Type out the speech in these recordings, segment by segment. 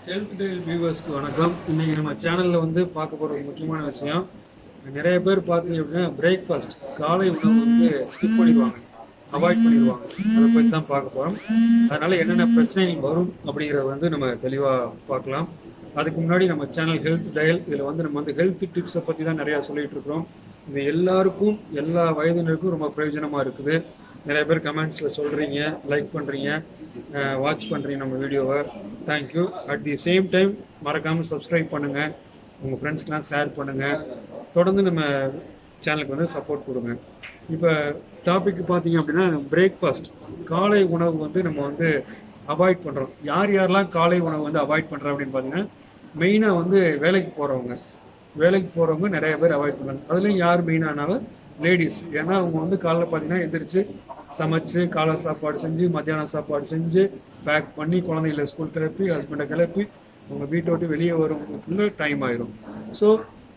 Health டே வியூவர்ஸ்க்கு வணக்கம். இன்றைக்கி நம்ம சேனலில் வந்து பார்க்க போகிற ஒரு முக்கியமான விஷயம், நிறைய பேர் பார்த்தீங்க அப்படின்னா பிரேக்ஃபாஸ்ட் காலை உணவு வந்து ஸ்கிப் பண்ணிடுவாங்க, அவாய்ட் பண்ணிடுவாங்க. அதை பற்றி தான் பார்க்க போகிறோம். அதனால் என்னென்ன பிரச்சனைகள் வரும் அப்படிங்கிறத வந்து நம்ம தெளிவாக பார்க்கலாம். அதுக்கு முன்னாடி நம்ம சேனல் ஹெல்த் டயல், இதில் வந்து நம்ம வந்து ஹெல்த் டிப்ஸை பற்றி தான் நிறையா சொல்லிகிட்டு இருக்கிறோம். இது எல்லாருக்கும் எல்லா வயதினருக்கும் ரொம்ப பிரயோஜனமாக இருக்குது. நிறைய பேர் கமெண்ட்ஸில் சொல்கிறீங்க, லைக் பண்ணுறீங்க, வாட்ச் பண்ணுறீங்க நம்ம வீடியோவை. Thank you. At the same time மறக்காமல் சப்ஸ்கிரைப் பண்ணுங்கள், உங்கள் ஃப்ரெண்ட்ஸ்க்கெலாம் ஷேர் பண்ணுங்கள். தொடர்ந்து நம்ம சேனலுக்கு வந்து சப்போர்ட் கொடுங்க. இப்போ டாபிக் பார்த்தீங்க அப்படின்னா பிரேக்ஃபாஸ்ட், காலை உணவு வந்து நம்ம வந்து அவாய்ட் பண்ணுறோம். யார் யாரெல்லாம் காலை உணவு வந்து அவாய்ட் பண்ணுறோம் அப்படின்னு பார்த்தீங்கன்னா, மெயினாக வந்து வேலைக்கு போகிறவங்க நிறைய பேர் அவாய்ட் பண்ணுறாங்க. அதுலேயும் யார் மெயினானாலும் லேடிஸ். ஏன்னா அவங்க வந்து காலைல பார்த்தீங்கன்னா எந்திரிச்சு சமைச்சு காலை சாப்பாடு செஞ்சு மத்தியானம் சாப்பாடு செஞ்சு பேக் பண்ணி குழந்தைகளை ஸ்கூல் கிளப்பி ஹஸ்பண்டை கிளப்பி அவங்க வீட்டை விட்டு வெளியே வருவதுக்குள்ளே டைம் ஆயிரும். ஸோ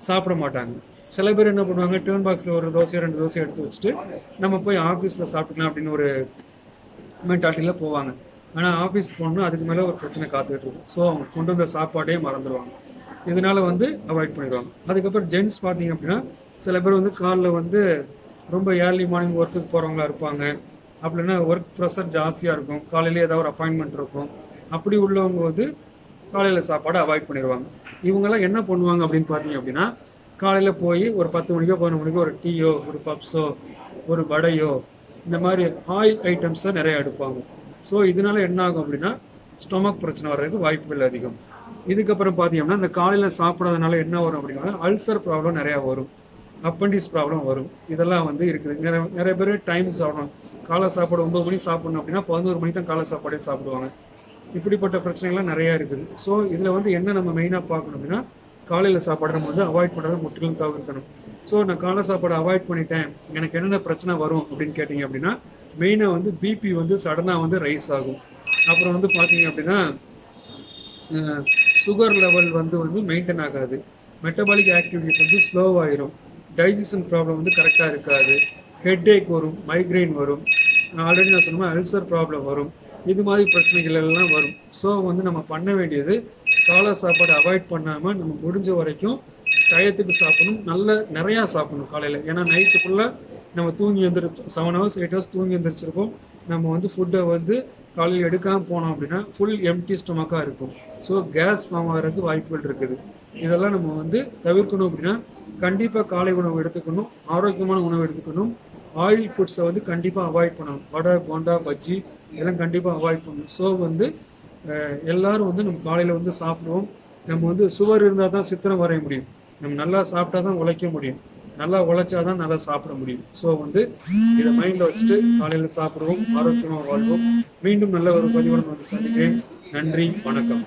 சாப்பிட மாட்டாங்க. சில பேர் என்ன பண்ணுவாங்க, டிஃபன் பாக்ஸில் ஒரு தோசை 2 தோசை எடுத்து வச்சுட்டு நம்ம போய் ஆஃபீஸில் சாப்பிட்டுக்கலாம் அப்படின்னு ஒரு மென்டாலிட்டியில் போவாங்க. ஆனால் ஆஃபீஸ்க்கு போகணும்னா அதுக்கு மேலே ஒரு பிரச்சனை காத்துக்கிட்டு இருக்கும். ஸோ அவங்க கொண்டு வந்த சாப்பாடே மறந்துடுவாங்க. இதனால் வந்து அவாய்ட் பண்ணிடுவாங்க. அதுக்கப்புறம் ஜென்ட்ஸ் பார்த்தீங்க அப்படின்னா சில பேர் வந்து காலில் வந்து ரொம்ப ஏர்லி மார்னிங் ஒர்க்குக்கு போகிறவங்களா இருப்பாங்க. அப்படின்னா ஒர்க் ப்ரெஷர் ஜாஸ்தியாக இருக்கும், காலையிலே ஏதாவது ஒரு அப்பாயின்மெண்ட் இருக்கும். அப்படி உள்ளவங்க வந்து காலையில் சாப்பாடை அவாய்ட் பண்ணிடுவாங்க. இவங்கெல்லாம் என்ன பண்ணுவாங்க அப்படின்னு பார்த்தீங்க அப்படின்னா, காலையில் போய் ஒரு 10 மணிக்கோ 11 மணிக்கோ ஒரு டீயோ ஒரு பப்ஸோ ஒரு வடையோ இந்த மாதிரி ஆயில் ஐட்டம்ஸை நிறைய எடுப்பாங்க. ஸோ இதனால என்ன ஆகும் அப்படின்னா ஸ்டொமக் பிரச்சனை வர்றதுக்கு வாய்ப்புகள் அதிகம். இதுக்கப்புறம் பார்த்தீங்கன்னா இந்த காலையில் சாப்பிட்றதுனால என்ன வரும் அப்படின்னா அல்சர் ப்ராப்ளம் நிறையா வரும், அப்பண்டிஸ் ப்ராப்ளம் வரும். இதெல்லாம் வந்து இருக்குது. நிறைய பேர் டைமுக்கு சாப்பிடணும். காலை சாப்பாடு 9 மணிக்கு சாப்பிடணும் அப்படின்னா 11 மணிக்கு தான் காலை சாப்பாடே சாப்பிடுவாங்க. இப்படிப்பட்ட பிரச்சனைகள்லாம் நிறையா இருக்குது. ஸோ இதில் வந்து என்ன நம்ம மெயினாக பார்க்கணும் அப்படின்னா, காலையில் சாப்பாடு நம்ம வந்து அவாய்ட் பண்ணுறதை முற்றிலும் தவிர்க்கணும். ஸோ நான் காலை சாப்பாடு அவாய்ட் பண்ணிட்டேன், எனக்கு என்னென்ன பிரச்சனை வரும் அப்படின்னு கேட்டிங்க அப்படின்னா, மெயினாக வந்து பிபி வந்து சடனாக வந்து ரைஸ் ஆகும். அப்புறம் வந்து பார்த்தீங்க அப்படின்னா சுகர் லெவல் வந்து மெயின்டைன் ஆகாது, மெட்டபாலிக் ஆக்டிவிட்டிஸ் வந்து ஸ்லோவாயிரும், டைஜஷன் ப்ராப்ளம் வந்து கரெக்டாக இருக்காது, ஹெட்ஏக் வரும், மைக்ரைன் வரும், ஆல்ரெடி நான் சொன்ன அல்சர் ப்ராப்ளம் வரும். இது மாதிரி பிரச்சனைகள் எல்லாம் வரும். ஸோ வந்து நம்ம பண்ண வேண்டியது காலை சாப்பாடு அவாய்ட் பண்ணாமல் நம்ம முடிஞ்ச வரைக்கும் டயத்துக்கு சாப்பிடணும், நிறையா சாப்பிடணும் காலையில். ஏன்னா நைட்டு ஃபுல்லாக நம்ம தூங்கி 7 hours 8 hours தூங்கி எழுந்திரிச்சிருக்கோம். நம்ம வந்து ஃபுட்டை வந்து காலையில் எடுக்காமல் போனோம் அப்படின்னா ஃபுல் எம்டி ஸ்டொமக்காக இருக்கும். ஸோ கேஸ் ஃபார்ம் ஆகிறதுக்கு வாய்ப்புகள் இருக்குது. இதெல்லாம் நம்ம வந்து தவிர்க்கணும். அப்படின்னா கண்டிப்பாக காலை உணவு எடுத்துக்கணும், ஆரோக்கியமான உணவு எடுத்துக்கணும், ஆயில் ஃபுட்ஸை வந்து கண்டிப்பாக அவாய்ட் பண்ணணும். வடை போண்டா பஜ்ஜி இதெல்லாம் கண்டிப்பாக அவாய்ட் பண்ணணும். ஸோ வந்து எல்லாரும் வந்து நம்ம காலையில் வந்து சாப்பிடுவோம். நம்ம வந்து சுவர் இருந்தால் தான் சித்திரம் வரைய முடியும், நம்ம நல்லா சாப்பிட்டா தான் உழைக்க முடியும், நல்லா உழைச்சா தான் நல்லா சாப்பிட முடியும். ஸோ வந்து இதை மைண்டில் வச்சுட்டு காலையில் சாப்பிடுவோம், ஆரோக்கியமாக வாழ்வோம். மீண்டும் நல்ல ஒரு பதிவுடன் வந்து சந்திக்கிறேன். நன்றி, வணக்கம்.